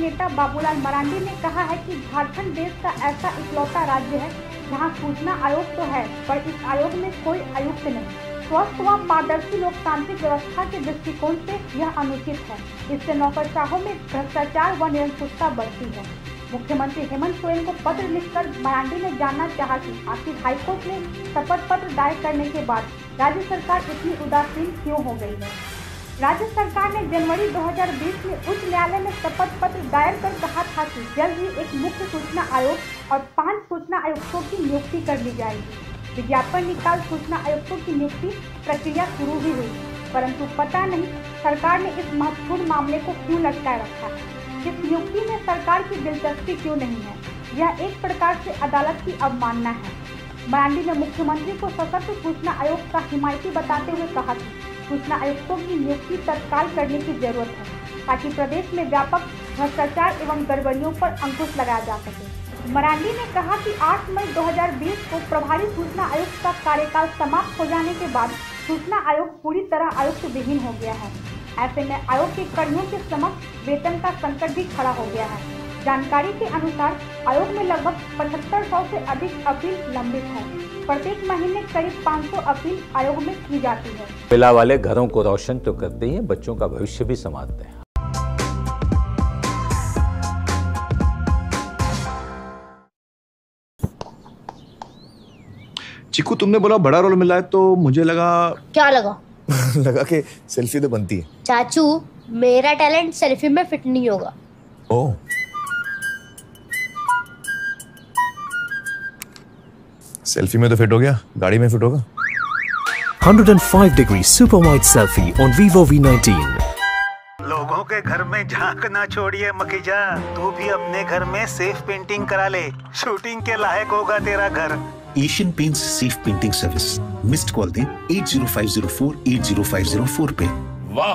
नेता बाबूलाल मरांडी ने कहा है कि झारखंड देश का ऐसा इकलौता राज्य है जहां सूचना आयोग तो है, पर इस आयोग में कोई आयुक्त नहीं। स्वस्थ व पारदर्शी लोकतांत्रिक व्यवस्था के दृष्टिकोण से यह अनुचित है। इससे नौकरशाहों में भ्रष्टाचार व निरंकुशता बढ़ती है। मुख्यमंत्री हेमंत सोरेन को पत्र लिखकर मरांडी ने जानना चाहा कि आखिर हाईकोर्ट में शपथ पत्र दायर करने के बाद राज्य सरकार इतनी उदासीन क्यों हो गई है। राज्य सरकार ने जनवरी 2020 में उच्च न्यायालय में शपथ पत्र दायर कर कहा था कि जल्द ही एक मुख्य सूचना आयोग और 5 सूचना आयुक्तों की नियुक्ति कर ली जाएगी। विज्ञापन निकाल सूचना आयुक्तों की नियुक्ति प्रक्रिया शुरू भी हुई, परंतु पता नहीं सरकार ने इस महत्वपूर्ण मामले को क्यों लटकाए रखा है। इस नियुक्ति में सरकार की दिलचस्पी क्यों नहीं है। यह एक प्रकार से अदालत की अवमानना है। मरांडी ने मुख्यमंत्री को सशक्त सूचना आयोग का हिमायती बताते हुए कहा कि सूचना आयुक्तों की नियुक्ति तत्काल करने की जरूरत है ताकि प्रदेश में व्यापक भ्रष्टाचार एवं गड़बड़ियों पर अंकुश लगाया जा सके। मरांडी ने कहा कि 8 मई 2020 को प्रभारी सूचना आयुक्त का कार्यकाल समाप्त हो जाने के बाद सूचना आयोग पूरी तरह आयुक्त विहीन हो गया है। ऐसे में आयोग के कर्मियों के समक्ष वेतन का संकट भी खड़ा हो गया है। जानकारी के अनुसार आयोग में लगभग 7500 से अधिक अपील लंबित है। प्रत्येक महीने करीब 500 अपील आयोग में की जाती है। महिला वाले घरों को रोशन तो करते ही हैं, बच्चों का भविष्य भी संवारते हैं। चिकू, तुमने बोला बड़ा रोल मिला है तो मुझे लगा। क्या लगा? लगा कि सेल्फी तो बनती है। चाचू, मेरा टैलेंट सेल्फी में फिट नहीं होगा। ओह, सेल्फी में तो फिट हो गया, गाड़ी में फिट होगा। 105-degree super wide selfie on Vivo V19। लोगों के घर में झांक ना छोड़िए मखीजा, तू भी अपने घर में सेफ पेंटिंग करा ले। शूटिंग के लायक होगा तेरा घर। Asian paints safe painting service. Missed call दें 8050480504 पे। वाह।